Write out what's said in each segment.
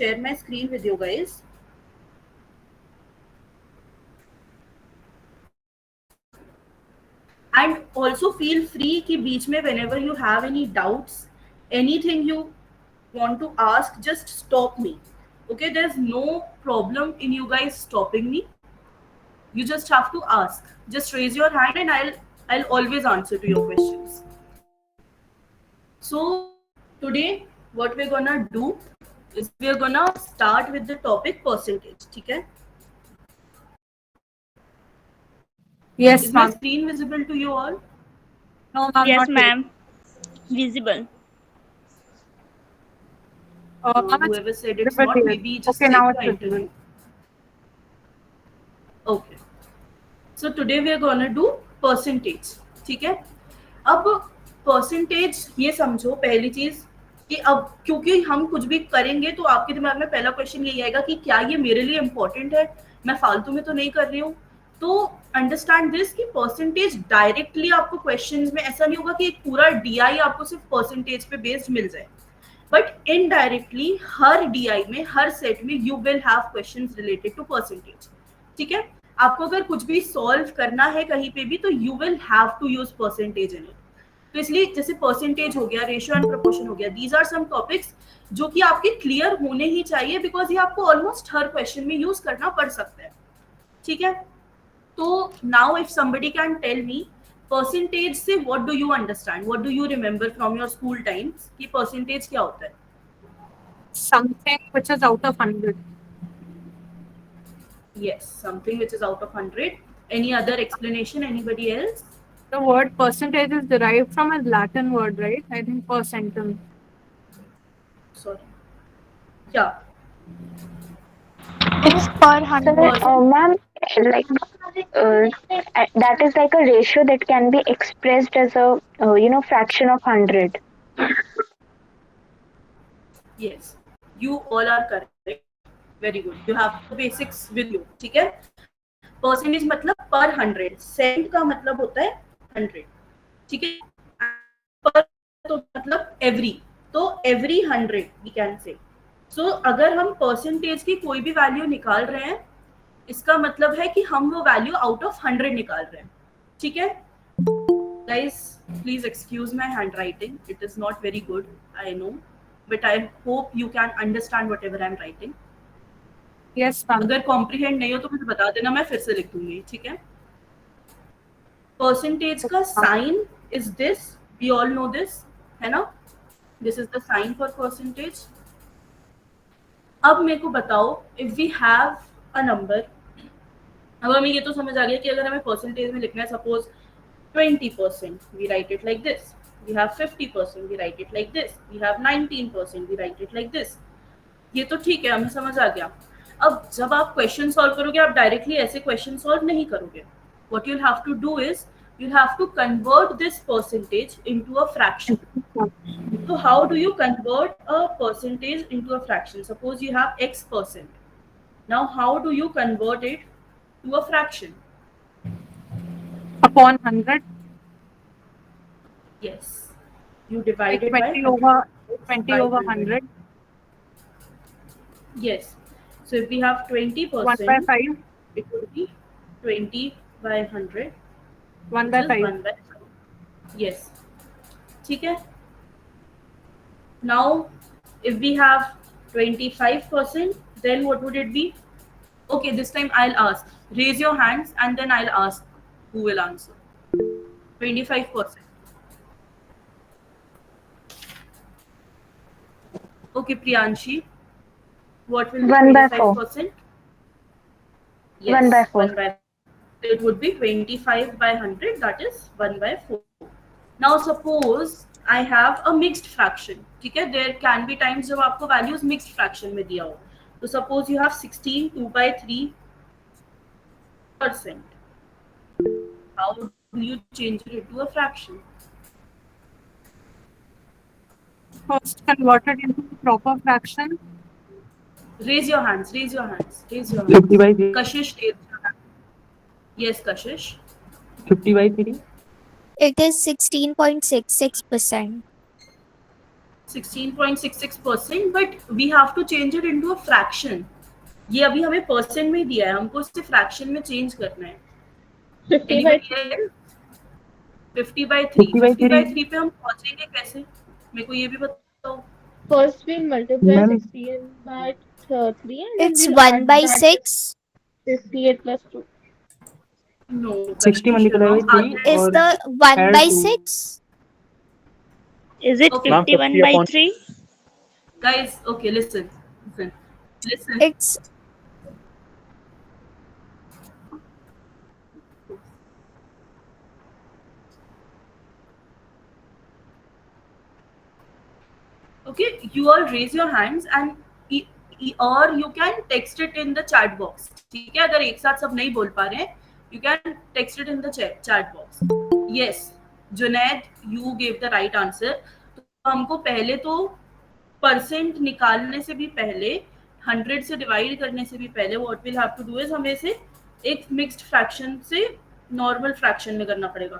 share my screen with you guys. And also feel free कि बीच में whenever you have any doubts, anything you want to ask, just stop me. Okay, there's no problem in you guys stopping me. You just have to ask. Just raise your hand and I'll always answer to your questions. So today what we're gonna do is we're gonna start with the topic percentage. ठीक है? Yes, Is my ma'am. screen visible to you all? No, ma'am. Yes, not yet. ma'am. Visible. Ma'am, it's Whoever said it's visible not, here. maybe just Okay, now check it's the visible. interview. Okay. So today we are gonna do percentage. ठीक है? अब percentage ये समझो पहली चीज कि अब क्योंकि हम कुछ भी करेंगे तो आपके दिमाग में पहला क्वेश्चन यही आएगा कि क्या ये मेरे लिए इम्पोर्टेंट है, मैं फालतू में तो नहीं कर रही हूँ. तो अंडरस्टैंड दिस कि परसेंटेज डायरेक्टली आपको क्वेश्चंस में ऐसा नहीं होगा कि एक पूरा डीआई आपको सिर्फ परसेंटेज पे बेस्ड मिल जाए, बट इनडायरेक्टली हर डीआई में हर सेट में you will have questions related to percentage. ठीक है? आपको अगर कुछ भी सॉल्व करना है कहीं पे भी तो you will have to use percentage in it. तो इसलिए जैसे परसेंटेज हो गया, रेशियो एंड प्रोपोर्शन हो गया, दीज आर सम टॉपिक्स जो कि आपके क्लियर होने ही चाहिए बिकॉज ये आपको ऑलमोस्ट हर क्वेश्चन में यूज करना पड़ सकता है. ठीक है? तो now if somebody can tell me percentage से what do you understand, what do you remember from your school times कि परसेंटेज क्या होता है? Something which is out of 100. Yes, something which is out of 100. Any other explanation? Anybody else? The word percentage is derived from a Latin word, right? I think percentum. Sorry. Yeah. It's per 100. Ma'am, like that is like a ratio that can be expressed as a fraction of 100. Yes, you all are correct. Very good. You have the basics with you. ठीक है? Percentage मतलब पर 100, Saint का मतलब होता है 100. ठीक है? पर तो मतलब एवरी, तो एवरी 100 वी कैन से. सो अगर हम परसेंटेज की कोई भी वैल्यू निकाल रहे हैं इसका मतलब है कि हम वो वैल्यू आउट ऑफ 100 निकाल रहे हैं. ठीक है? Guys, please excuse my handwriting. It is not very good, I know, but I hope you can understand whatever I'm writing. Yes, ma'am. अगर कॉम्प्रिहेंड नहीं हो तो मुझे बता देना, मैं फिर से लिख दूंगी. ठीक है? परसेंटेज का sign is this, we all know this, है ना? This is the sign for percentage. अब मेरे को बताओ if we have a number, अब हमें ये तो समझ आ गया कि अगर हमें परसेंटेज में लिखना है suppose 20%, we write it like this. We have 50%, we write it like this. We have 19%, we write it like this. ये तो ठीक है, हमें समझ आ गया. अब जब आप क्वेश्चन सॉल्व करोगे आप डायरेक्टली ऐसे क्वेश्चन सॉल्व नहीं करोगे. What you'll have to do is you'll have to convert this percentage into a fraction. So how do you convert a percentage into a fraction? Suppose you have X%. Now how do you convert it to a fraction? Upon 100. Yes. You divide it by 20 100. over 100. Yes. So if we have 20%, 1 by 5. it would be 20 by 100. 1 by 5. 1 by 5. Yes. ठीक है? Now, if we have 25%, then what would it be? Okay, this time I'll ask. Raise your hands and then I'll ask who will answer. 25%. Okay, Priyanshi. What will be 1 by 4. 25%? Yes, 1 by 4. 1 by 4. So it would be 25 by 100, that is 1 by 4. Now suppose I have a mixed fraction. ठीक है? There can be times जब आपको values mixed fraction में दिया हो. So suppose you have 16 2 by 3%. How do you change it into a fraction? First converted into proper fraction. Raise your hands. Raise your hands. Raise your hands. 50 by 3. Kashish, raise your hand. Yes, Kashish. 50 by 3. It is 16.66%. 16.66%, but we have to change it into a fraction. ये अभी हमें percent में दिया है, हमको इसे fraction में change करना है. 50 by 50/3. 50/3 पे हम पहुंचेंगे कैसे? मेरे को ये भी बताओ. first we'll multiply Ma'am. 16 by 3 and then It's we'll 1 add by that 6. 58 plus 2. No, 60 multiplied by 3 Is or the 1 add by 2. 6? Is it Okay. 51 by 3? guys, okay, listen. It's Okay, you all raise your hands and or you can text it in the chat box. ठीक है, अगर एक साथ सब नहीं बोल पा रहे हैं, you can text it in the chat box. Yes, Junaid, you gave the right answer. तो हमको पहले तो परसेंट निकालने से भी पहले 100 से डिवाइड करने से भी पहले what will have to do is हमें से एक मिक्स्ड फ्रैक्शन से नॉर्मल फ्रैक्शन में करना पड़ेगा.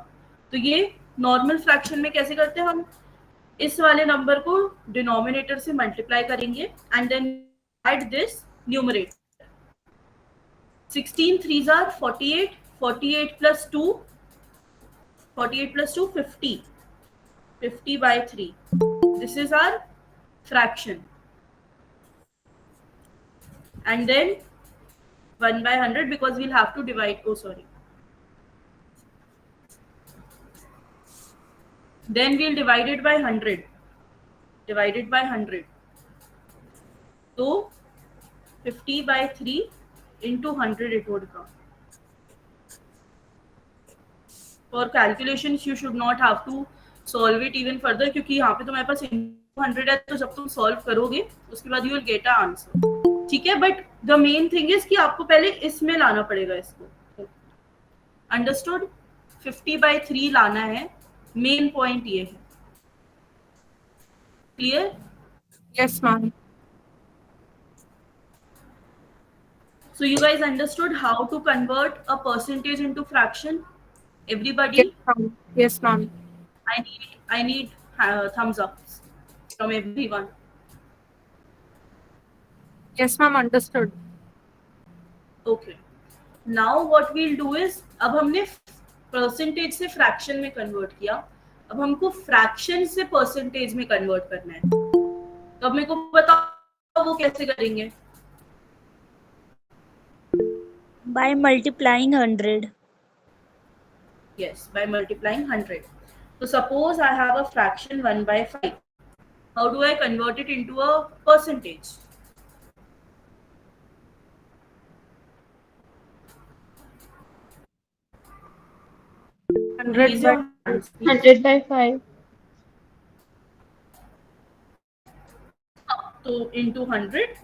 तो ये नॉर्मल फ्रैक्शन में कैसे करते हैं, हम इस वाले नंबर को डिनोमिनेटर से मल्टीप्लाई करेंगे and then add this numerator. 16 3s are 48. 48 plus 2 50. 50 by 3. This is our fraction. And then 1 by 100 because we'll have to divide. Oh, sorry. Then we'll divide it by 100. Divided by 100. So 50 by 3 into 100 it would come. For calculations you should not have to solve it even further क्योंकि यहाँ पे तुम्हारे पास 100 है, तो जब तुम solve करोगे उसके बाद you will get an answer. ठीक है, but the main thing is कि आपको पहले इसमें लाना पड़ेगा इसको. अंडरस्टूड? 50 by 3 लाना है, मेन पॉइंट ये है. Clear? Yes, ma'am. So you guys understood how to convert a percentage into fraction? Everybody? Yes, ma'am. Yes, ma'am. I need thumbs ups from everyone. Yes, ma'am. Understood. Okay. Now what we'll do is, अब हमने percentage से fraction में convert किया, अब हमको fraction से percentage में convert करना है. तो अब मेरे को बताओ वो कैसे करेंगे? By multiplying 100. Yes, by multiplying 100. So suppose I have a fraction 1 by 5. How do I convert it into a percentage? Raise your hands, please. 100 by 5. तो into 100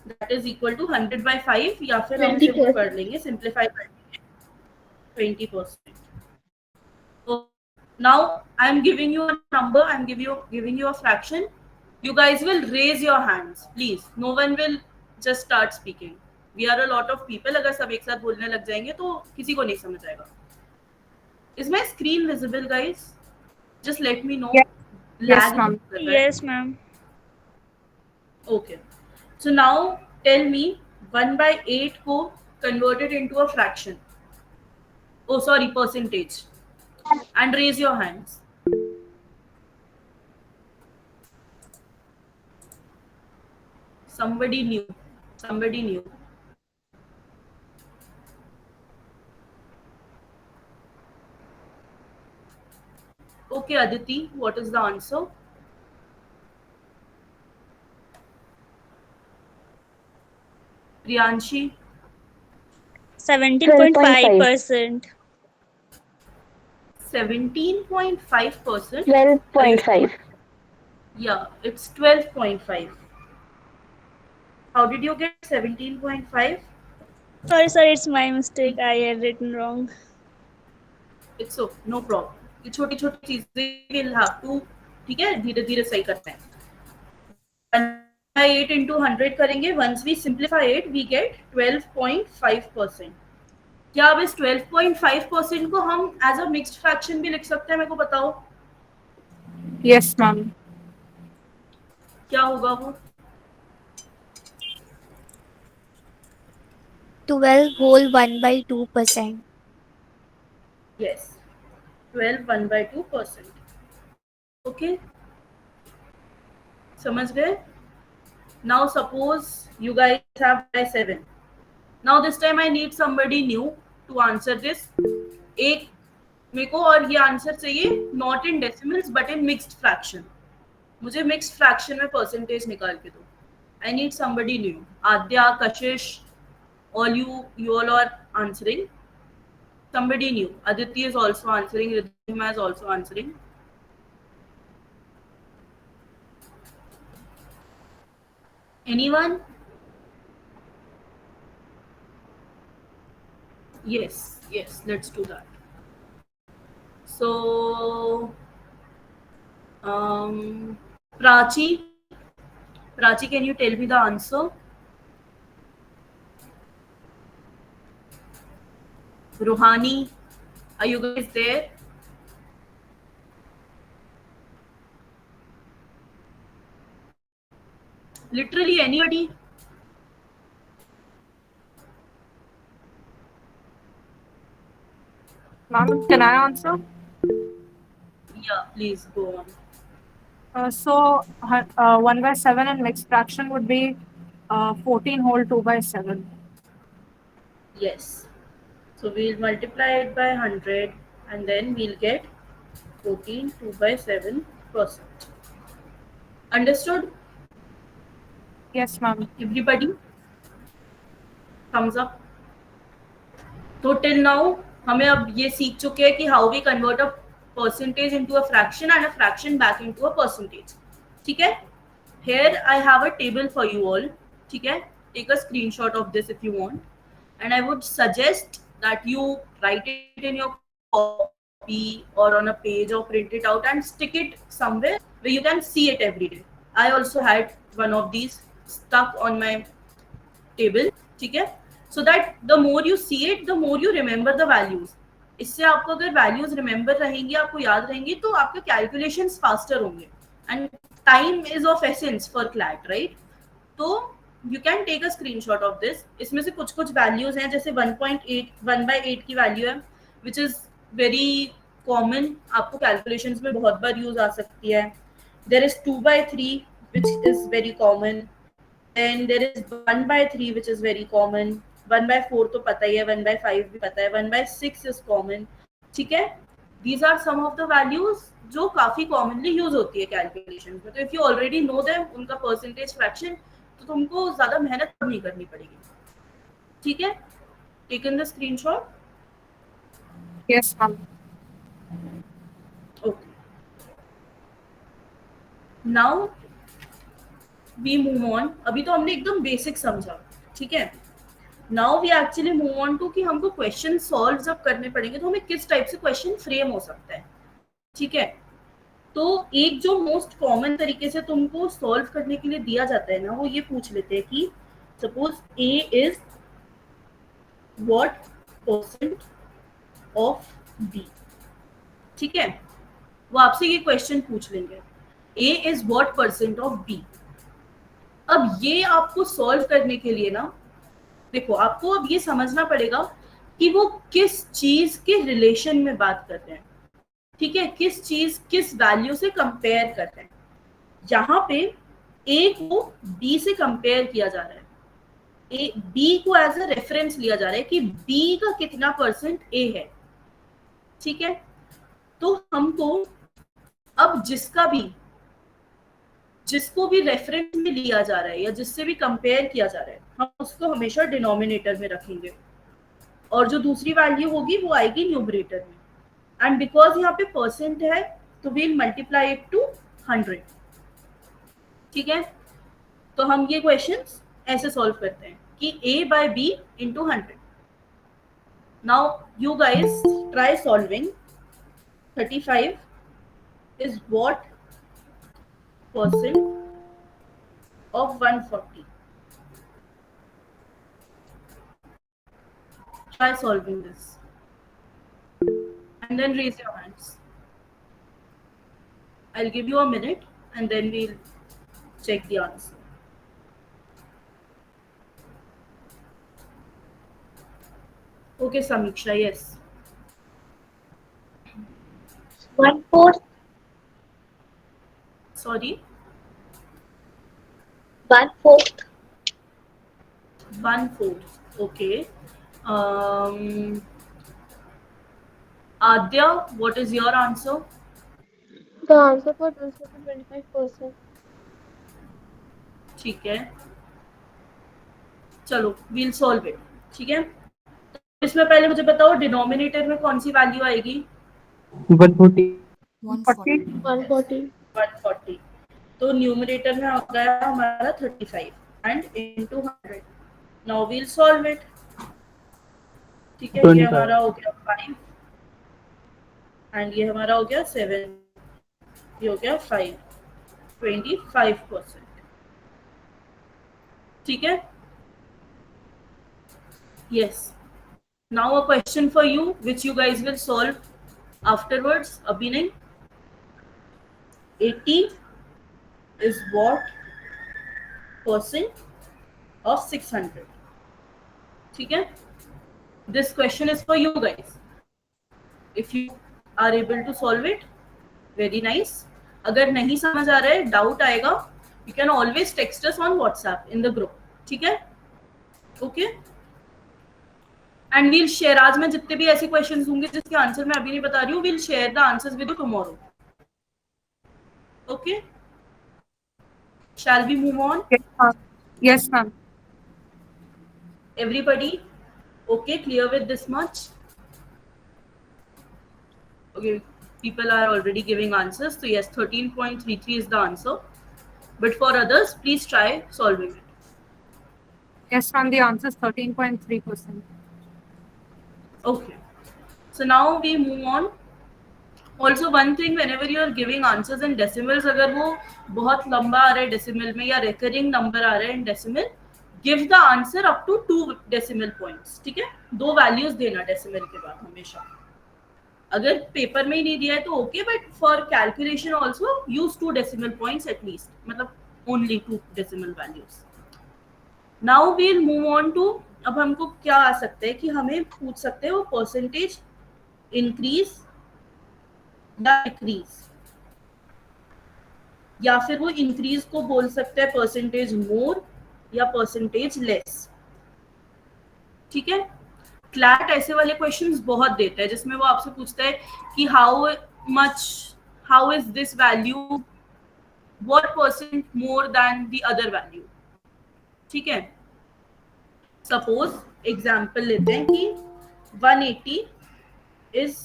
that is equal to 100 by 5 या फिर हम इसे 20%. कर लेंगे, simplify कर लेंगे 20%. So now I am giving you a number, I am giving you a fraction. You guys will raise your hands, please. No one will just start speaking. We are a lot of people. अगर सब एक साथ बोलने लग जाएंगे तो किसी को नहीं समझ आएगा. Is my screen visible, guys? Just let me know. Yes. Yes, Lag ma'am. कर रहा है. Yes, ma'am. Okay. So now tell me 1 by 8 को converted into a fraction. Oh, sorry, percentage. And raise your hands. Somebody new. Somebody new. Okay, Aditi, what is the answer? Priyanshi? 17.5%. 17.5%. 12.5. Yeah, it's 12.5. How did you get 17.5? Sorry, sir, it's my mistake. I had written wrong. It's okay, no problem. ये छोटी छोटी चीजें will have to, ठीक है, धीरे धीरे सही करना है. 8 into 100 करेंगे. Once we simplify it, we get 12.5%. क्या अब इस 12.5% को हम as a mixed fraction भी लिख सकते हैं? मेरे को बताओ. Yes, ma'am. क्या होगा वो? 12 whole 1/2%. Yes, 12 1/2%. ओके, समझ गए? Now suppose you guys have by 7. Now this time I need somebody new to answer this. एक मेरे को और ये आंसर चाहिए not in decimals but in mixed fraction. मुझे मिक्स्ड फ्रैक्शन में परसेंटेज निकाल के दो. I need somebody new. Aadya, Kashish, all you all are answering. Somebody new. Aditi is also answering. Ridhima is also answering. Anyone? Yes, let's do that. So Prachi, can you tell me the answer? Ruhani, are you guys there? Literally anybody? Ma'am, can I answer? Yeah, please go on. So 1/7 in mixed fraction would be 14 whole 2/7. Yes. So we'll multiply it by 100 and then we'll get 14 2/7%. Understood? Yes, ma'am. Everybody? Thumbs up. तो till now हमें अब ये सीख चुके हैं कि how we convert a percentage into a fraction and a fraction back into a percentage. ठीक है? Here I have a table for you all. ठीक है? Take a screenshot of this if you want. And I would suggest that you write it in your copy or on a page or print it out and stick it somewhere where you can see it every day. I also had one of these stuck on my table. ठीक है? So that the more you see it, the more you remember the values. इससे आपको अगर values remember रहेंगी, आपको याद रहेंगी, तो आपके कैलकुलेशंस फास्टर होंगे. And time is of essence for CLAT, right? तो you can take a screenshot of this. इसमें से कुछ कुछ वैल्यूज हैं, जैसे 1/8 की वैल्यू है विच इज वेरी कॉमन, आपको कैलकुलेशंस में बहुत बार यूज आ सकती है. There is 2/3 which is very common. Then there is 1/3 which is very common. 1/4 तो पता ही है, 1/5 भी पता है, 1/6 is common. ठीक है? These are some of the values जो काफी commonly use होती है कैलकुलेशन में. तो if you already know them, उनका परसेंटेज फ्रैक्शन, तो तुमको ज्यादा मेहनत नहीं करनी पड़ेगी. ठीक है? Taken the screenshot? Yes, ma'am. Okay. Now we move on. अभी तो हमने एकदम बेसिक समझा. ठीक है? Now we actually move on to कि हमको क्वेश्चन सॉल्व जब करने पड़ेंगे तो हमें किस टाइप से क्वेश्चन फ्रेम हो सकता है. ठीक है? तो एक जो मोस्ट कॉमन तरीके से तुमको सॉल्व करने के लिए दिया जाता है ना, वो ये पूछ लेते हैं कि suppose A is what percent of B. ठीक है? वो आपसे ये क्वेश्चन पूछ लेंगे, A is what percent of B. अब ये आपको सॉल्व करने के लिए ना, देखो आपको अब ये समझना पड़ेगा कि वो किस चीज के रिलेशन में बात कर रहे हैं. ठीक है? किस चीज, किस वैल्यू से कंपेयर कर रहे हैं. यहाँ पे ए को बी से कंपेयर किया जा रहा है. ए बी को एज अ रेफरेंस लिया जा रहा है कि बी का कितना परसेंट ए है. ठीक है? तो हमको अब जिसको भी रेफरेंस में लिया जा रहा है या जिससे भी कंपेयर किया जा रहा है, हम उसको हमेशा डिनोमिनेटर में रखेंगे और जो दूसरी वैल्यू होगी वो आएगी न्यूमरेटर में. एंड बिकॉज यहाँ पे परसेंट है तो वील मल्टीप्लाई इट टू 100. ठीक है? तो हम ये क्वेश्चंस ऐसे सॉल्व करते हैं कि a by b into 100. Now you guys try solving. 35 is what percent of 140? Try solving this and then raise your hands. I'll give you a minute and then we'll check the answer. Okay, Samiksha, yes. 1/4. Sorry, 1/4. 1/4. Okay. Adya, what is your answer? The answer for this would be 25%. ठीक है, चलो we'll solve it. ठीक है, तो इसमें पहले मुझे बताओ डिनोमिनेटर में कौन सी वैल्यू आएगी? 140. 140. 140. 140. तो न्यूमरेटर में आ गया हमारा 35 and into 100. Now we'll solve it. ठीक है, ये 25. हमारा हो गया 5 एंड ये हमारा हो गया 7, ये हो गया 5. 25%. ठीक है, yes. Now a question for you which you guys will solve afterwards. अभी नहीं. 80 is what percent of 600? ठीक है, this question is for you guys. If you are able to solve it, very nice. अगर नहीं समझ आ रहा है, doubt आएगा, you can always text us on WhatsApp in the group. ठीक है, ओके. एंड वील शेयर, आज मैं जितने भी ऐसे क्वेश्चंस होंगे जिसके आंसर मैं अभी नहीं बता रही हूँ, we'll share the answers with you tomorrow. Okay, shall we move on? Yes, ma'am. Yes, ma'am. Everybody okay, clear with this much? Okay, people are already giving answers, so yes, 13.33 is the answer, but for others please try solving it. Yes, ma'am. The answer is 13.3%. Okay, so now we move on. Also one thing, whenever you are giving answers in decimals, अगर वो बहुत लंबा आ रहा है decimal में या recurring number आ रहा है in decimal, give the answer up to 2 decimal points. ठीक है, 2 values देना decimal के बाद हमेशा. अगर पेपर में ही नहीं दिया है तो okay, but for calculation also use 2 decimal points at least, मतलब only 2 decimal values. Now we'll move on to, अब हमको क्या आ सकता है कि हमें पूछ सकते हैं वो परसेंटेज इंक्रीज या डिक्रीज, या फिर वो इंक्रीज को बोल सकते हैं परसेंटेज मोर या परसेंटेज लेस. ठीक है, क्लैट ऐसे वाले क्वेश्चंस बहुत देता है जिसमें वो आपसे पूछता है कि how is this value, what percent more than the other value. ठीक है, सपोज एग्जांपल लेते हैं कि 180 is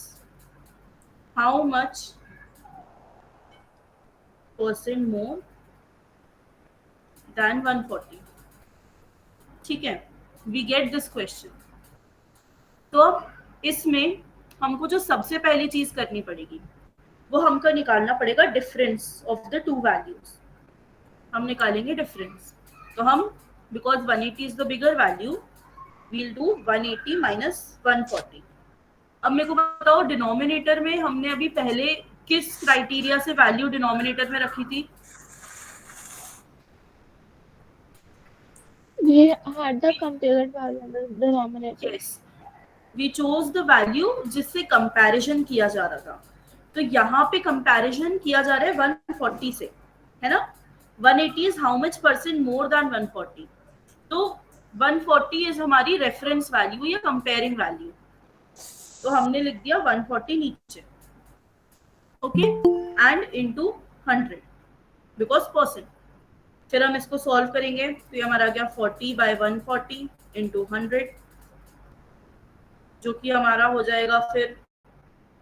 how much percent more than 140. ठीक है, वी गेट दिस क्वेश्चन. तो अब इसमें हमको जो सबसे पहली चीज करनी पड़ेगी वो हमको निकालना पड़ेगा difference of the two values. हम निकालेंगे डिफरेंस. तो हम, because 180 is the bigger value, we'll do 180 minus 140. अब मेरे को बताओ डिनोमिनेटर में हमने अभी पहले किस क्राइटेरिया से वैल्यू डिनोमिनेटर में रखी थी? We had the comparison value in the denominator. Yes, we chose the value जिससे कंपैरिजन किया जा रहा था. तो यहाँ पे कंपैरिजन किया जा रहा है 140 से, है ना. 180 is how much percent more than 140. तो 140 इज हमारी रेफरेंस वैल्यू या कंपेयरिंग वैल्यू. तो हमने लिख दिया 140 नीचे, okay, and into 100 because percent. फिर हम इसको सॉल्व करेंगे तो ये हमारा आ गया 40/140 इंटू 100, जो कि हमारा हो जाएगा फिर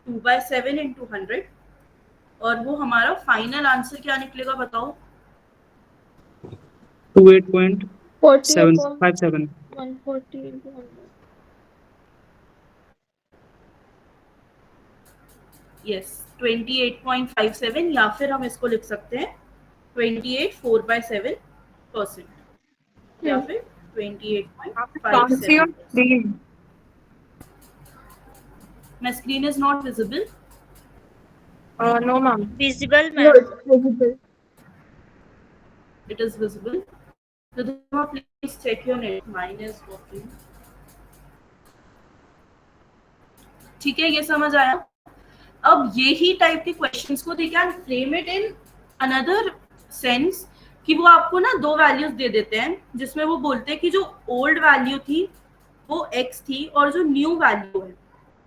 2/7 इंटू 100. और वो हमारा फाइनल आंसर क्या निकलेगा बताओ? 28.757. 140 into 100. यस, 28.57, या फिर हम इसको लिख सकते हैं 28 4/7%, या फिर 28.57%. My screen is not visible. No, ma'am. Visible, No, ma'am. it's visible. it is visible. Ridhima, please check your net. Mine is working. ठीक है, ये समझ आया. अब यही टाइप के क्वेश्चंस को they can frame it in another sense कि वो आपको ना दो वैल्यूज दे देते हैं जिसमें वो बोलते हैं कि जो ओल्ड वैल्यू थी वो x थी और जो न्यू वैल्यू है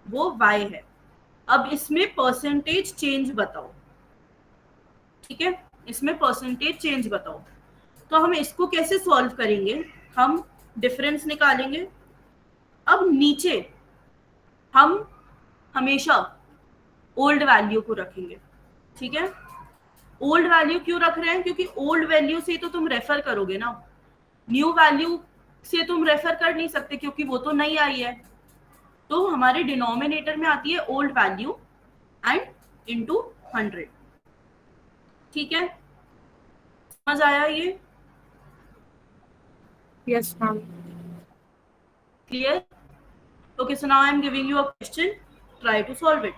वो y है. अब इसमें परसेंटेज चेंज बताओ. ठीक है, इसमें परसेंटेज चेंज बताओ. तो हम इसको कैसे सॉल्व करेंगे? हम डिफरेंस निकालेंगे. अब नीचे हम हमेशा ओल्ड वैल्यू को रखेंगे. ठीक है, ओल्ड वैल्यू क्यों रख रहे हैं? क्योंकि ओल्ड वैल्यू से तो तुम रेफर करोगे ना, न्यू वैल्यू से तुम रेफर कर नहीं सकते क्योंकि वो तो नई आई है. तो हमारे डिनोमिनेटर में आती है ओल्ड वैल्यू एंड इनटू 100. ठीक है, समझ आया ये? Yes, ma'am. Clear? Okay, so now I am giving you a question. Try to solve it.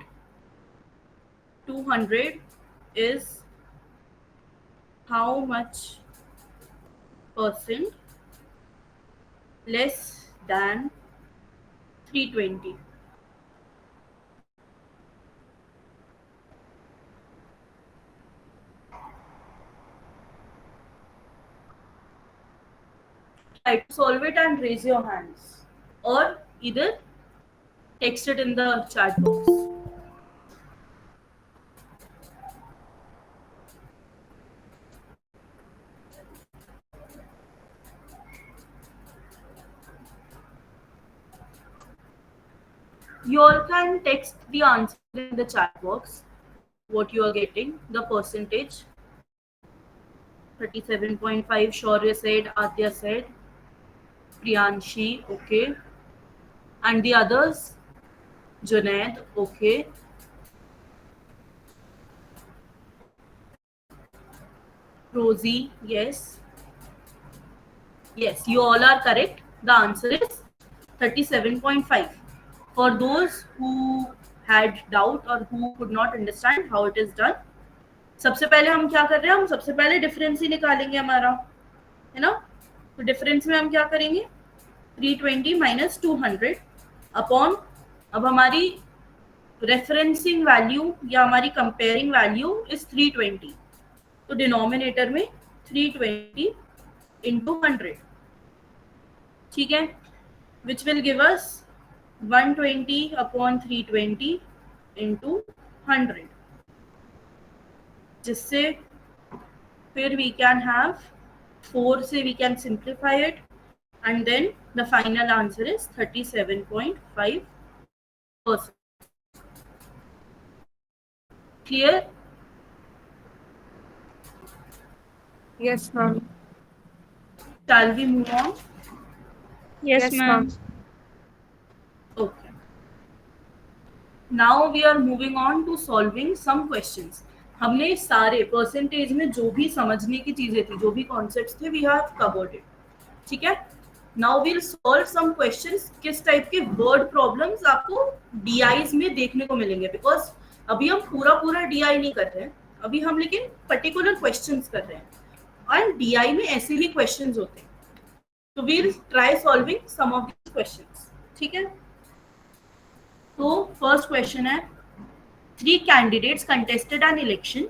200 is how much percent less than 320? Try to solve it and raise your hands, or either text it in the chat box. You all can text the answer in the chat box, what you are getting, the percentage. 37.5, Shaurya said, Adya said, Priyanshi, okay. And the others, Junaid, okay. Rosie, yes. Yes, you all are correct. The answer is 37.5. For those who had doubt or who could not understand how it is done, सबसे पहले हम क्या कर रहे हैं? हम सबसे पहले डिफरेंस ही निकालेंगे हमारा, है ना. तो डिफरेंस में हम क्या करेंगे? 320 माइनस 200 अपॉन, अब हमारी रेफरेंसिंग वैल्यू या हमारी कंपेयरिंग वैल्यू इज 320. तो डिनोमिनेटर में 320 इंटू 100. ठीक है, विच will give us 120 upon 320 into 100, जिससे फिर we can have 4 से we can simplify it and then the final answer is 37.5%. Clear? Yes, ma'am. Shall we move on? Yes, ma'am. Okay. Now we are moving on to solving some questions. हमने सारे percentage में जो भी समझने की चीजें थी, जो भी कॉन्सेप्ट्स थे, वी हैव कवर्ड इट. ठीक है, now we'll solve some questions. किस टाइप के वर्ड प्रॉब्लम्स आपको डीआईज में देखने को मिलेंगे, बिकॉज अभी हम पूरा डीआई नहीं कर रहे हैं, अभी हम लेकिन पर्टिकुलर क्वेश्चंस कर रहे हैं और डीआई में ऐसे ही क्वेश्चंस होते हैं. तो we'll try solving some of these questions. ठीक है, तो फर्स्ट क्वेश्चन है, 3 candidates contested an election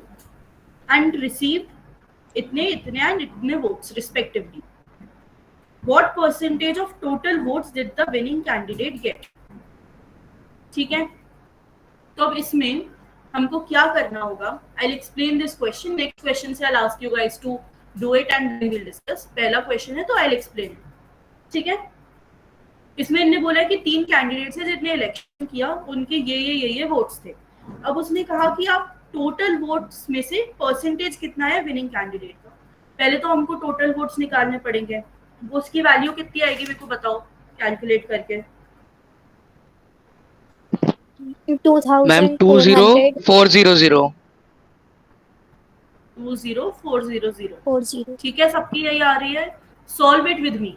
and received इतने and इतने votes respectively. What percentage of total votes did the winning candidate get? ठीक है, तो अब इसमें हमको क्या करना होगा? I'll explain this question. Next question से I'll ask you guys to do it and then we'll discuss. पहला क्वेश्चन है तो I'll explain. ठीक है, इसमें इन्होंने बोला कि 3 कैंडिडेट्स हैं जितने इलेक्शन किया, उनके ये वोट्स थे. अब उसने कहा कि आप टोटल वोट्स में से परसेंटेज कितना है विनिंग कैंडिडेट का. पहले तो हमको टोटल वोट्स निकालने पड़ेंगे. उसकी वैल्यू कितनी आएगी मेरे को बताओ कैलकुलेट करके. 2400. 20400. 40. ठीक है, सबकी यही आ रही है. Solve it with me.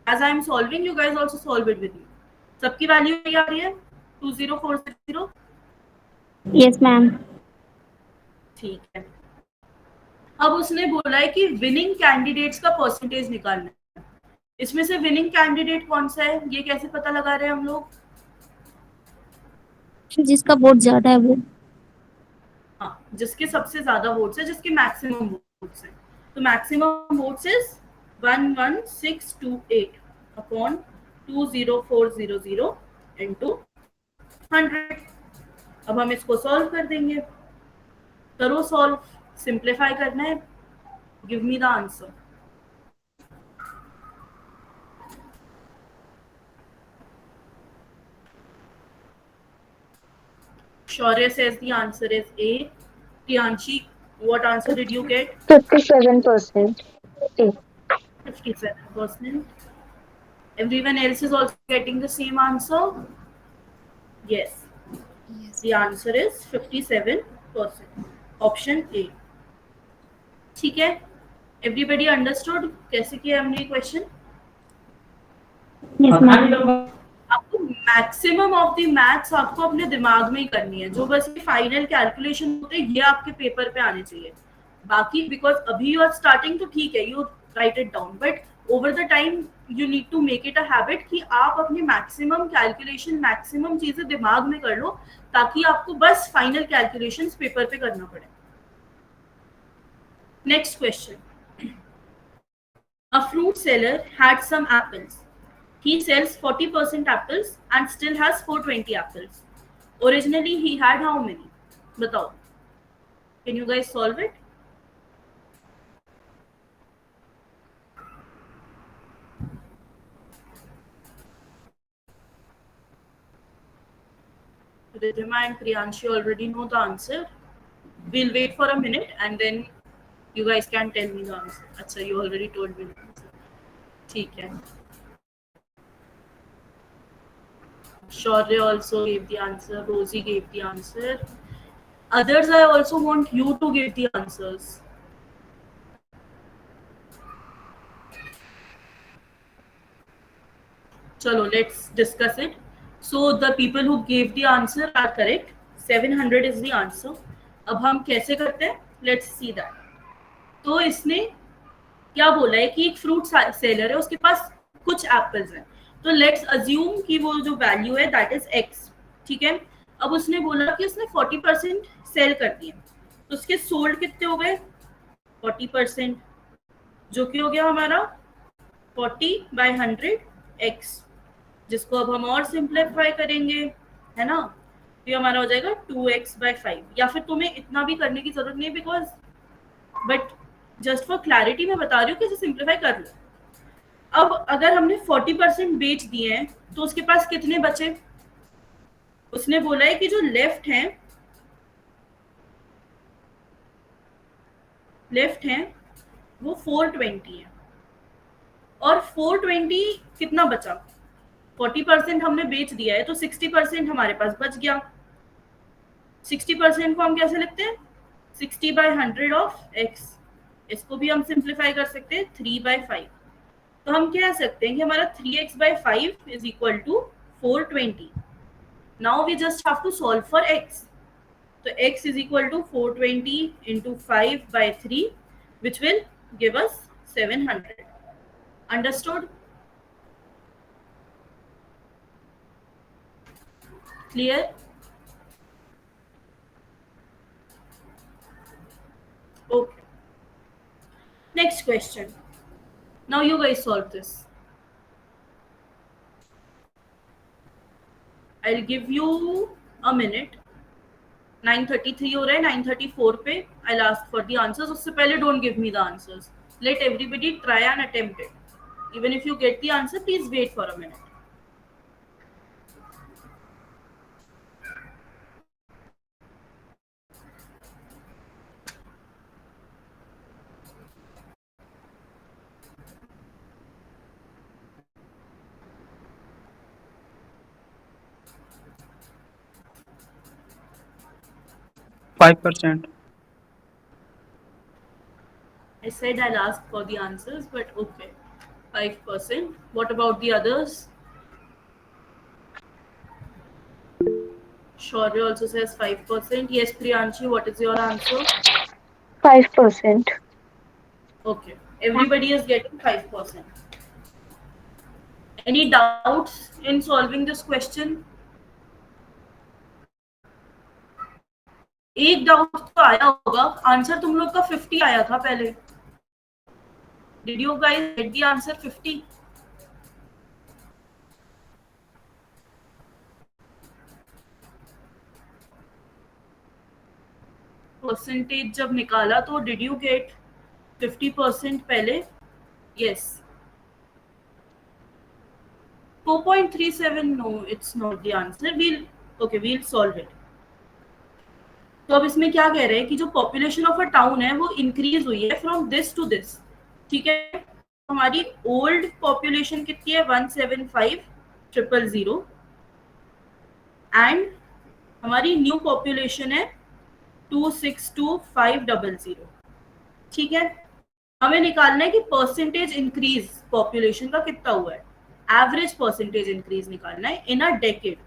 As I am solving you guys also solve it with me. सबकी वैल्यू यही आ रही है 2040. Yes, ma'am. ठीक है, अब उसने बोला है कि विनिंग कैंडिडेट्स का परसेंटेज निकालना है। इसमें से विनिंग कैंडिडेट कौन सा है, ये कैसे पता लगा रहे हैं हम लोग? जिसका वोट ज्यादा है वो। हाँ, जिसके सबसे ज्यादा वोट्स है, जिसके मैक्सिमम वोट्स है। तो maximum votes is 11628 upon 20400 into 100। अब हम इसको सॉल्व कर देंगे। करो सॉल्व, सिंप्लीफाई करना है। Give me the answer. Shaurya says the answer is A. Priyanshi, what answer did you get? 57%. 57%. Everyone else is also getting the same answer? Yes. The answer is 57%. Option A. ठीक है? Everybody understood कैसे किया हमने question? Yes, ma'am. आपको maximum of the maths आपको अपने दिमाग में ही करनी है। जो बस फाइनल कैलकुलेशन होते हैं ये आपके पेपर पे आने चाहिए। बाकी बिकॉज अभी यू आर स्टार्टिंग तो ठीक है, you write it down, but over the time you need to make it a habit कि आप अपनी मैक्सिमम कैलकुलेशन, मैक्सिमम चीजें दिमाग में कर लो, ताकि आपको बस फाइनल कैलकुलेशंस पेपर पे करना पड़े। Next question. A fruit seller had some apples. He sells 40% apples and still has 420 apples. Originally he had how many? बताओ. Can you guys solve it? Ridhima and Priyanshi already know the answer. We'll wait for a minute and then you guys can tell me the answer. अच्छा, you already told me the answer. ठीक है. Shaurya also gave the answer. Rosie gave the answer. Others, I also want you to give the answers. Chalo, let's discuss it. So the people who gave the answer are correct. 700 is the answer. अब हम कैसे करते हैं? Let's see that. तो इसने क्या बोला है कि एक फ्रूट सेलर है, उसके पास कुछ एप्पल्स हैं। तो लेट्स अज्यूम कि वो जो वैल्यू है दैट इज x, ठीक है। अब उसने बोला कि उसने 40% सेल कर दिए, तो उसके सोल्ड कितने हो गए? 40%, जो कि हो गया हमारा 40/100 x, जिसको अब हम और सिंप्लीफाई करेंगे, है ना। तो हमारा हो जाएगा 2x/5, या फिर तुम्हें इतना भी करने की जरूरत नहीं, because but just for clarity मैं बता रही हूँ कि इसे सिंप्लीफाई कर लो। अब अगर हमने 40% बेच दिए हैं तो उसके पास कितने बचे? उसने बोला है कि जो लेफ्ट हैं वो 420 है, और 420 कितना बचा? 40% हमने बेच दिया है तो 60% हमारे पास बच गया। 60% को हम कैसे लिखते हैं? 60/100 ऑफ x। इसको भी हम सिंप्लीफाई कर सकते हैं 3/5। तो हम कह सकते हैं कि हमारा 3x/5 is equal to 420। Now we just have to solve for x। तो x is equal to 420 into 5/3 which will give us 700। Understood? Clear? Okay, next question. Now you guys solve this. I'll give you a minute. 9:33 हो रहा है, 9:34 पे I'll ask for the answers. उससे पहले don't give me the answers. Let everybody try and attempt it. Even if you get the answer, please wait for a minute. %5. I said I'll ask for the answers, but okay. 5%. What about the others? Shaurya also says 5%. Yes, Priyanshi, what is your answer? 5%. Okay, everybody is getting 5%. Any doubts in solving this question? एक doubt तो आया होगा, answer तुम लोग का 50 आया था पहले. Did you guys get the answer 50? Percentage जब निकाला तो डिड यू गेट 50% पहले? Yes. 4.37. No, it's not the answer. we'll solve it. तो अब इसमें क्या कह रहे हैं कि जो पॉपुलेशन ऑफ अ टाउन है वो इंक्रीज हुई है फ्रॉम दिस टू दिस. ठीक है, हमारी ओल्ड पॉपुलेशन कितनी है? 175,000 एंड हमारी न्यू पॉपुलेशन है 262,500. ठीक है, हमें निकालना है कि परसेंटेज इंक्रीज पॉपुलेशन का कितना हुआ है. एवरेज परसेंटेज इंक्रीज निकालना है इन a decade.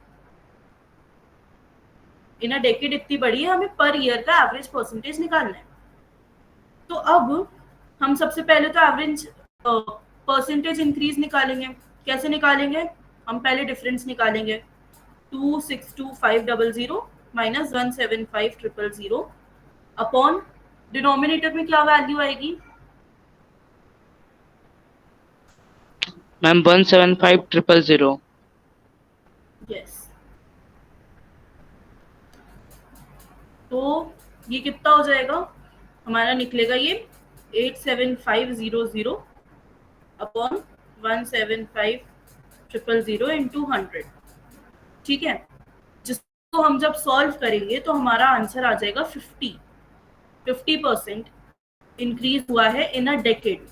In a decade इतनी बड़ी है, हमें पर ईयर का एवरेज परसेंटेज निकालना है. तो अब हम सबसे पहले तो एवरेज परसेंटेज इंक्रीज निकालेंगे. कैसे निकालेंगे? हम पहले डिफरेंस निकालेंगे. 262,500 माइनस 175,000 अपॉन डिनोमिनेटर में क्या वैल्यू आएगी? मैम 175,000. यस. तो ये कितना हो जाएगा? हमारा निकलेगा ये 87500 अपॉन 175,000 इंटू 100. ठीक है, जिसको हम जब सॉल्व करेंगे तो हमारा आंसर आ जाएगा 50% इंक्रीज हुआ है इन अ डेकेड.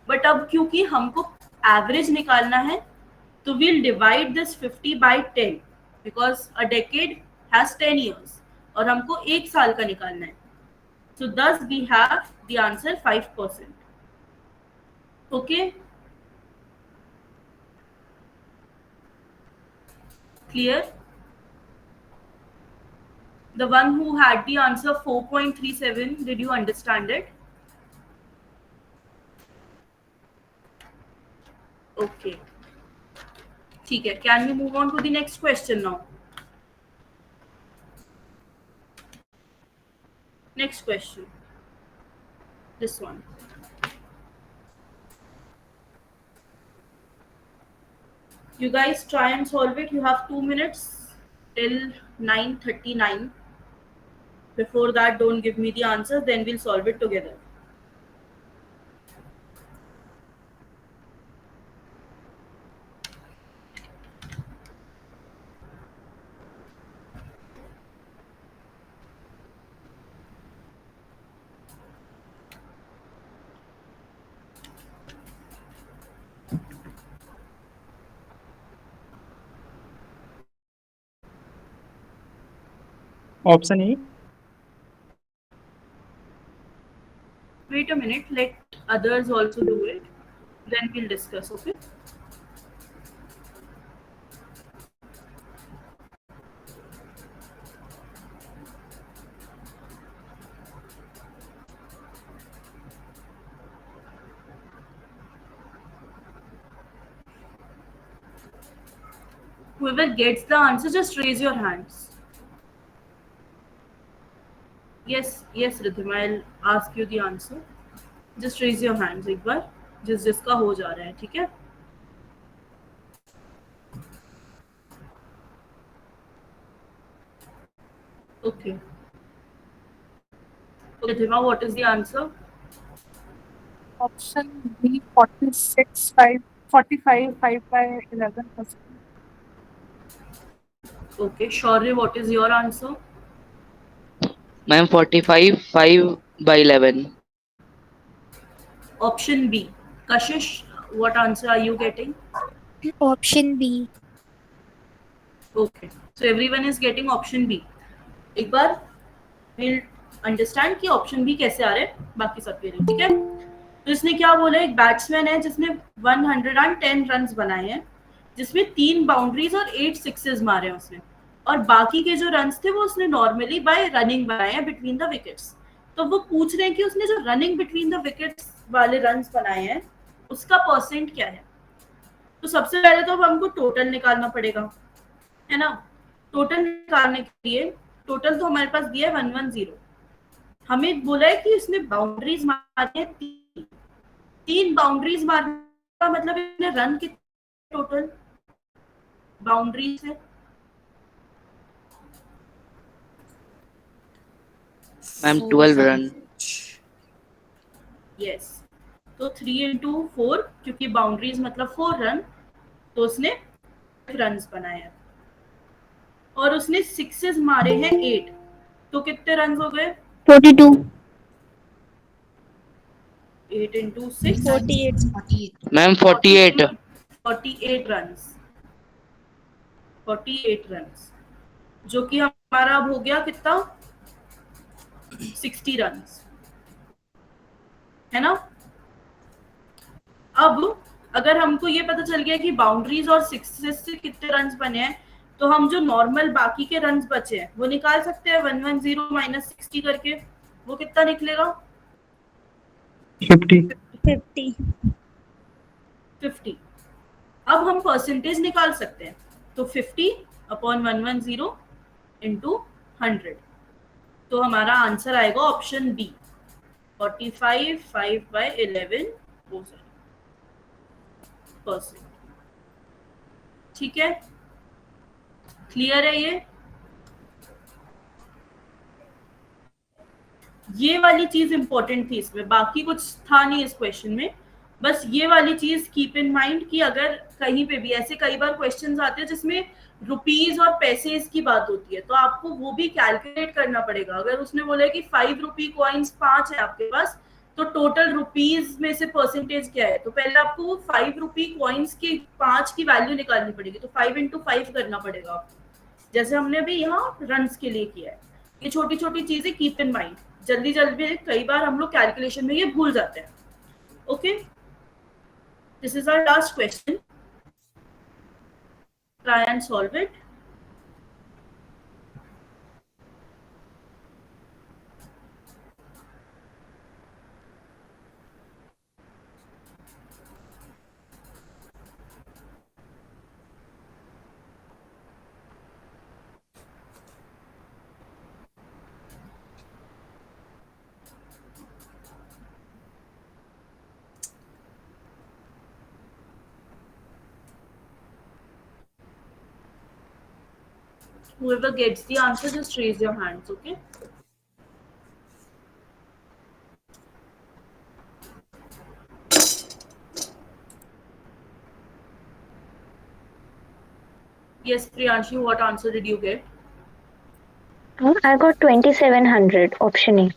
बट अब क्योंकि हमको एवरेज निकालना है तो we'll divide this 50 by 10 because a decade has 10 years और हमको एक साल का निकालना है. So thus we have the answer 5%. Okay? Clear? The one who had the answer 4.37, did you understand it? Okay. ठीक है, can we move on to the next question now? Next question. This one. You guys try and solve it. You have 2 minutes till 9:39. Before that, don't give me the answer, then we'll solve it together. Option E. Wait a minute, let others also do it. Then we'll discuss, okay? Whoever gets the answer, just raise your hands. Yes, Rhythm, I'll ask you the answer. Just raise your hands एक बार, जिसका हो जा रहा है. ठीक है? Okay. Rhythma, what is the answer? Option B, 45, 5 by 11%. Okay. Shaurya, what is your answer? Ma'am 45, 5 by 11. Option B. Kashish, what answer are you getting? Option B. Okay. So everyone is getting option B. एक बार we'll understand कि option B कैसे आ रहे हैं बाकी सबके लिए. ठीक है? तो इसने क्या बोला, एक बैट्समैन है जिसने 110 रन्स बनाए हैं, जिसमें 3 बाउंड्रीज और 8 सिक्सेस मारे हैं उसने, और बाकी के जो रन्स थे वो उसने नॉर्मली बाय रनिंग बनाए हैं बिटवीन द विकेट्स. तो वो पूछ रहे हैं कि उसने जो रनिंग बिटवीन द विकेट्स वाले रन्स बनाए हैं उसका परसेंट क्या है। तो सबसे पहले तो अब हमको टोटल निकालना पड़ेगा, है ना। टोटल निकालने के लिए टोटल तो हमारे पास दिया है 110। हमें बोला है कि इसने बाउंड्रीज मारी है तीन बाउंड्रीज मारने का मतलब इसने रन कितने टोटल बाउंड्रीज है। Ma'am 12 run. यस, तो 3 into 4 क्योंकि बाउंड्रीज मतलब 4 रन, तो उसने रन बनाए हैं और उसने सिक्सेस मारे हैं 8, तो कितने रन हो गए 42. 8 into 6 48. मैम 48। 48 रन्स 48 रन्स जो कि हमारा अब हो गया कितना 60 रन्स, है ना। अब अगर हमको ये पता चल गया कि बाउंड्रीज और सिक्सेस से कितने रन्स बने हैं, तो हम जो नॉर्मल बाकी के रन्स बचे हैं वो निकाल सकते हैं 110 माइनस 60 करके। वो कितना निकलेगा 50. 50। अब हम परसेंटेज निकाल सकते हैं, तो 50 अपॉन 110 इंटू 100, तो हमारा आंसर आएगा ऑप्शन बी 45 5/11 %। ठीक है, क्लियर है ये वाली चीज इंपॉर्टेंट थी इसमें, बाकी कुछ था नहीं इस क्वेश्चन में, बस ये वाली चीज कीप इन माइंड कि अगर कहीं पे भी ऐसे कई बार क्वेश्चंस आते हैं जिसमें रुपीज और पैसे की बात होती है, तो आपको वो भी कैलकुलेट करना पड़ेगा। अगर उसने बोला कि 5 रुपी कॉइन्स 5 है आपके पास, तो टोटल रुपीज में से परसेंटेज क्या है, तो पहले आपको वो 5 रुपी कॉइन्स की 5 की वैल्यू निकालनी पड़ेगी, तो 5 into 5 करना पड़ेगा आपको, जैसे हमने अभी यहाँ रन्स के लिए किया है। ये छोटी छोटी चीजें कीप इन माइंड, जल्दी जल्दी कई बार हम लोग कैलकुलेशन में ये भूल जाते हैं। Okay, this is our last question, try and solve it. Whoever gets the answer, just raise your hands, okay? Yes, Priyanshi, what answer did you get? I got 2700, option A.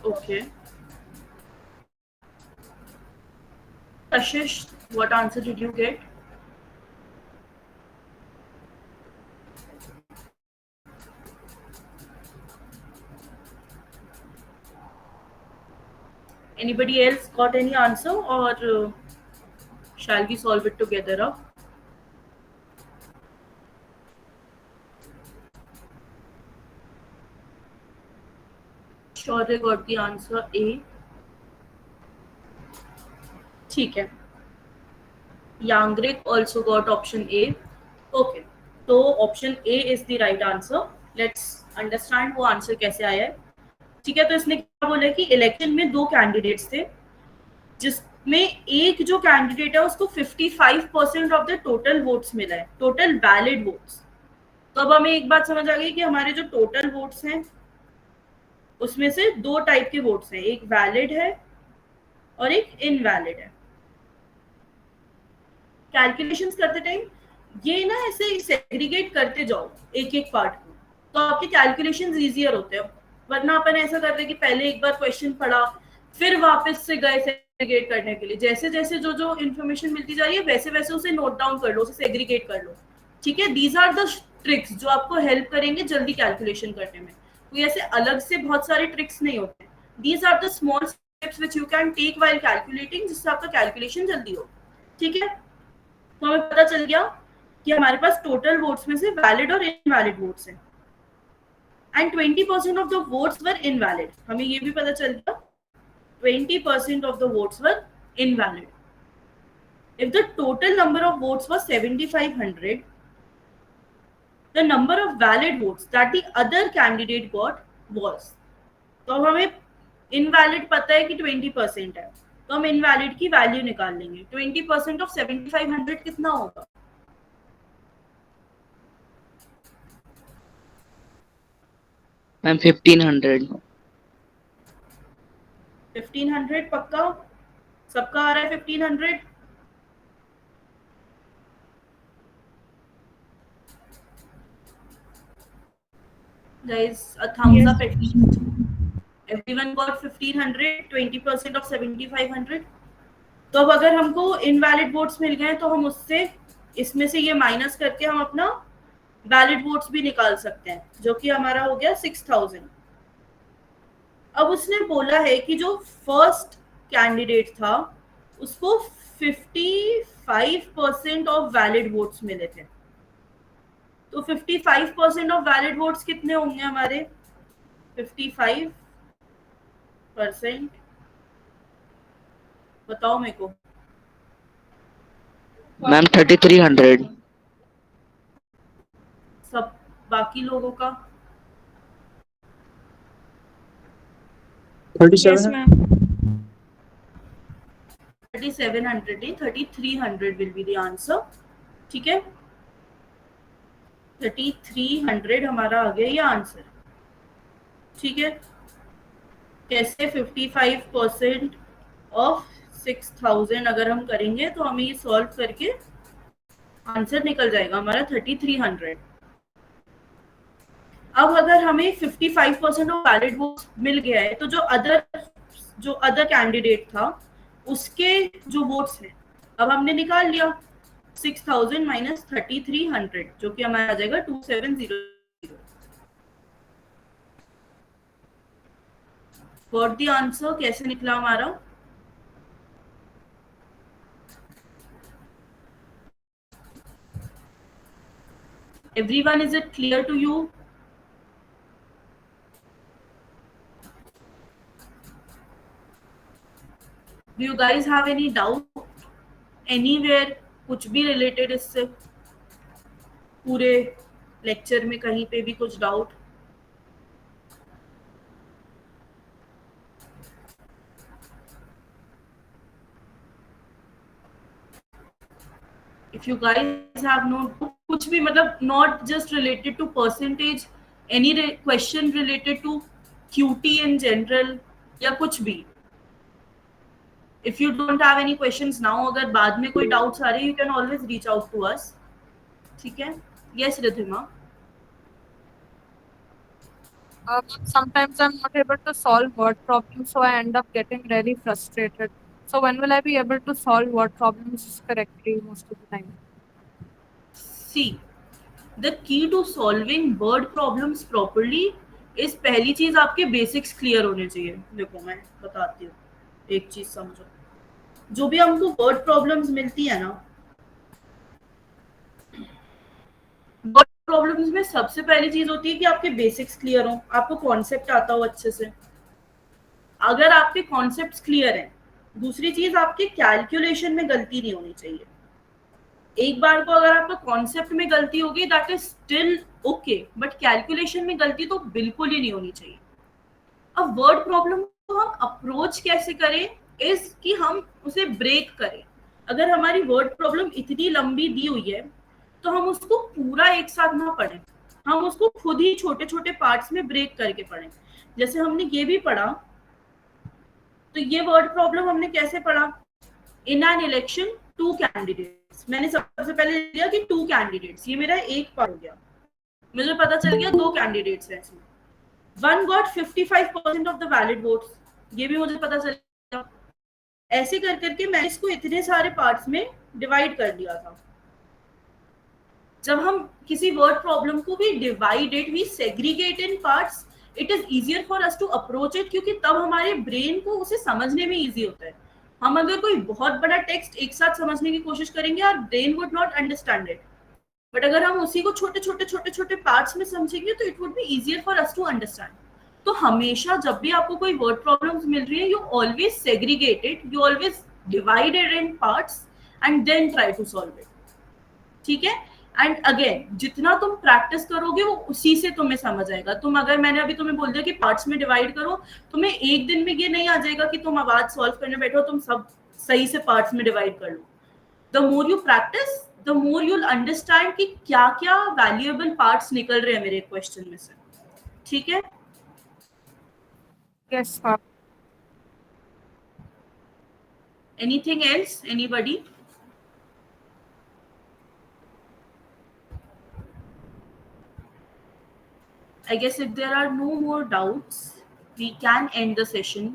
Okay. Ashish, what answer did you get? Anybody else got any answer, or shall we solve it together? Sure, they got the answer A. ठीक है, Yangrik also got option A. Okay, तो option A is the right answer. Let's understand वो answer कैसे आया है। ठीक है, तो इसने क्या बोला कि इलेक्शन में 2 कैंडिडेट्स थे, जिसमें एक जो कैंडिडेट है उसको 55% ऑफ द टोटल वोट्स मिला है, टोटल वैलिड वोट्स। तो अब हमें एक बात समझ आ गई कि हमारे जो टोटल वोट्स हैं उसमें से 2 टाइप के वोट्स हैं, एक वैलिड है और एक इनवैलिड है। कैलकुलेशंस करते टाइम ये ना ऐसे सेग्रीगेट करते जाओ एक एक पार्ट को, तो आपके कैलकुलेशंस इजियर होते हैं। वरना अपन ऐसा करते हैं कि पहले एक बार क्वेश्चन पढ़ा फिर वापस से गए सेग्रीगेट करने के लिए, जैसे जैसे जो जो इन्फॉर्मेशन मिलती जा रही है वैसे वैसे उसे नोट डाउन कर लो, उसे सेग्रीगेट कर लो। ठीक है, दीज आर द ट्रिक्स जो आपको हेल्प करेंगे जल्दी कैलकुलेशन करने में। कोई ऐसे अलग से बहुत सारे ट्रिक्स नहीं होते, these are the small steps which you can take while calculating, जिससे आपका कैलकुलेशन जल्दी हो। ठीक है, तो हमें पता चल गया कि हमारे पास टोटल वोट्स में से वैलिड और इनवैलिड वोट्स हैं, and 20% of the votes were invalid. हमें ये भी पता चल गया 20% of the votes were invalid. If the total number of votes was 7,500, the number of valid votes that the other candidate got was, तो हमें invalid पता है कि 20% है, तो हम invalid की वैल्यू निकाल लेंगे. 20% of 7,500 कितना होगा? मैम 1500. 1500 पक्का? सबका आ रहा है 1500? Guys, a thumbs up at least. Everyone got 1500, 20% of 7,500. तो अब अगर हमको इनवैलिड वोट्स मिल गए तो हम उससे इसमें से ये माइनस करके हम अपना वैलिड वोट्स भी निकाल सकते हैं, जो कि हमारा हो गया 6,000. अब उसने बोला है कि जो फर्स्ट कैंडिडेट था उसको 55% ऑफ वैलिड वोट्स मिले थे. तो 55% ऑफ वैलिड वोट्स कितने होंगे हमारे? 55%, बताओ मेरे को. मैम 3300. सब बाकी लोगों का? 37 ma'am. 3700 नहीं, 3300 will be the answer. ठीक है, 3300 हमारा आ गया ये आंसर. ठीक है, कैसे 55% ऑफ 6,000 अगर हम करेंगे तो हमें ये सॉल्व करके आंसर निकल जाएगा हमारा 3300. अब अगर हमें 55% ऑफ वैलिड वोट्स मिल गया है तो जो अदर कैंडिडेट था उसके जो वोट्स हैं अब हमने निकाल लिया. 6,000 माइनस 3300 जो कि हमारा आ जाएगा 2700. व्हाट द आंसर कैसे निकला हमारा? Everyone, is it clear to you? Do you guys have any doubt anywhere? कुछ भी रिलेटेड इससे पूरे लेक्चर में कहीं पे भी कुछ doubt? If you guys have no कुछ भी मतलब not just related to percentage, any question related to QT in general या कुछ भी. If you don't have any questions now, अगर बाद में कोई doubts आ रहे, you can always reach out to us. ठीक है? Yes, Ridhima. Sometimes I'm not able to solve word problems, so I end up getting really frustrated. So when will I be able to solve word problems correctly most of the time? See, the key to solving word problems properly is पहली चीज आपके basics clear होने चाहिए. देखो मैं बताती हूँ, एक चीज समझो. जो भी हमको वर्ड प्रॉब्लम्स मिलती है ना, वर्ड प्रॉब्लम्स में सबसे पहली चीज होती है कि आपके बेसिक्स क्लियर हो, आपको कॉन्सेप्ट आता हो अच्छे से. अगर आपके कॉन्सेप्ट्स क्लियर हैं, दूसरी चीज आपके कैलकुलेशन में गलती नहीं होनी चाहिए. एक बार को अगर आपका कॉन्सेप्ट में गलती होगी that is still okay, but calculation में गलती तो बिल्कुल ही नहीं होनी चाहिए. अब वर्ड प्रॉब्लम को हम अप्रोच कैसे करें इज कि हम उसे ब्रेक करें. अगर हमारी वर्ड प्रॉब्लम इतनी लंबी दी हुई है तो हम उसको पूरा एक साथ ना पढ़ें, हम उसको खुद ही छोटे छोटे पार्ट्स में ब्रेक करके पढ़ें. जैसे हमने ये भी पढ़ा, तो ये वर्ड प्रॉब्लम हमने कैसे पढ़ा? In an election 2 candidates. मैंने सबसे पहले लिया कि 2 कैंडिडेट्स, ये मेरा एक पार्ट हो गया. मुझे पता चल गया 2 कैंडिडेट्स हैं इसमें. One got 55% of the valid votes, ये भी मुझे पता चल गया. ऐसे कर करके मैंने इसको इतने सारे पार्ट्स में डिवाइड कर दिया था. जब हम किसी वर्ड प्रॉब्लम को भी divided, we segregate in parts, it is easier for us to approach it, क्योंकि तब हमारे ब्रेन को उसे समझने में इजी होता है. हम अगर कोई बहुत बड़ा टेक्स्ट एक साथ समझने की कोशिश करेंगे और brain would not understand it, but अगर हम उसी को छोटे छोटे पार्ट्स में समझेंगे तो it would be easier for us to understand. तो हमेशा जब भी आपको कोई वर्ड प्रॉब्लम्स मिल रही है, you always segregated, you always divided in parts and then try to solve it. ठीक है. एंड अगेन जितना तुम प्रैक्टिस करोगे वो उसी से तुम्हें समझ आएगा. तुम अगर मैंने अभी तुम्हें बोल दिया कि पार्ट्स में डिवाइड करो, तुम्हें एक दिन में ये नहीं आ जाएगा कि तुम आवाज सॉल्व करने बैठो तुम सब सही से पार्ट्स में डिवाइड कर लो. The more you practice the more you'll understand कि क्या क्या वैल्यूएबल पार्ट्स निकल रहे हैं मेरे क्वेश्चन में से. ठीक है. Yes, ma'am. Anything else? Anybody? I guess if there are no more doubts, we can end the session.